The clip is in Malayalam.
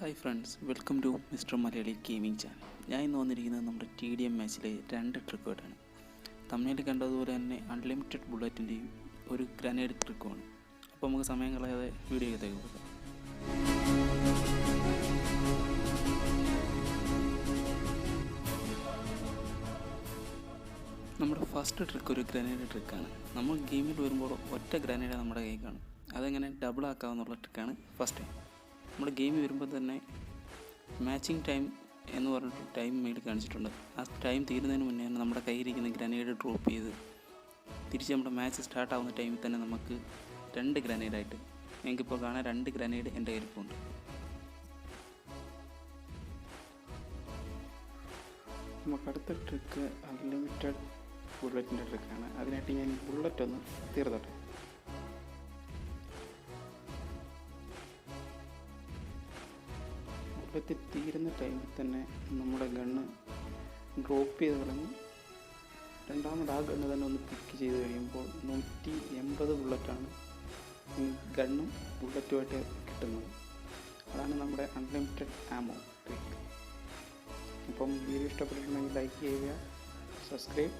Hi friends, welcome to Mr.Malayali gaming channel. ഞാൻ ഇന്ന് വന്നിരിക്കുന്നത് നമ്മുടെ TDM മാച്ചിലെ 2 ട്രിക്കുമായിട്ടാണ്. തമിഴിൽ കണ്ടതുപോലെ തന്നെ അൺലിമിറ്റഡ് ബുള്ളറ്റിൻ്റെയും ഒരു ഗ്രനേഡ് ട്രിക്കുമാണ്. അപ്പോൾ നമുക്ക് സമയം കളയാതെ വീഡിയോയിലേക്ക് പോകാം. നമ്മുടെ ഫസ്റ്റ് ട്രിക്ക് ഒരു ഗ്രനേഡ് ട്രിക്കാണ്. നമ്മൾ ഗെയിമിൽ വരുമ്പോൾ ഒറ്റ ഗ്രനേഡ് നമ്മുടെ കയ്യിൽ കാണും. അതെങ്ങനെ ഡബിൾ ആക്കാമെന്നുള്ള ട്രിക്കാണ് ഫസ്റ്റ്. നമ്മുടെ ഗെയിമിൽ വരുമ്പോൾ തന്നെ മാച്ചിങ് ടൈം എന്ന് പറഞ്ഞിട്ട് ടൈം മേടിൽ കാണിച്ചിട്ടുണ്ട്. ആ ടൈം തീരുന്നതിന് മുന്നേ തന്നെ നമ്മുടെ കയ്യിലിരിക്കുന്ന ഗ്രനേഡ് ഡ്രോപ്പ് ചെയ്ത് തിരിച്ച് നമ്മുടെ മാച്ച് സ്റ്റാർട്ടാവുന്ന ടൈമിൽ തന്നെ നമുക്ക് 2 ഗ്രനേഡായിട്ട് എനിക്കിപ്പോൾ കാണാൻ 2 ഗ്രനേഡ് എൻ്റെ കയ്യിലിപ്പുണ്ട്. നമുക്ക് അടുത്ത ട്രിക്ക് അൺലിമിറ്റഡ് ബുള്ളറ്റിൻ്റെ ട്രിക്കാണ്. അതിനായിട്ട് ഞാൻ ബുള്ളറ്റ് ഒന്ന് തീർത്തോട്ടെ. ബുള്ളറ്റ് തീരുന്ന ടൈമിൽ തന്നെ നമ്മുടെ ഗണ്ണ് ഡ്രോപ്പ് ചെയ്ത് കളഞ്ഞ് രണ്ടാമത് ആ ഗണ്ണ് തന്നെ ഒന്ന് പിക്ക് ചെയ്ത് കഴിയുമ്പോൾ 180 ബുള്ളറ്റാണ് ഈ ഗണ്ണും ബുള്ളറ്റുമായിട്ട് കിട്ടുന്നത്. അതാണ് നമ്മുടെ അൺലിമിറ്റഡ് ആമോ ട്രിക്ക്. അപ്പം വീഡിയോ ഇഷ്ടപ്പെട്ടിട്ടുണ്ടെങ്കിൽ ലൈക്ക് ചെയ്യുക, സബ്സ്ക്രൈബ്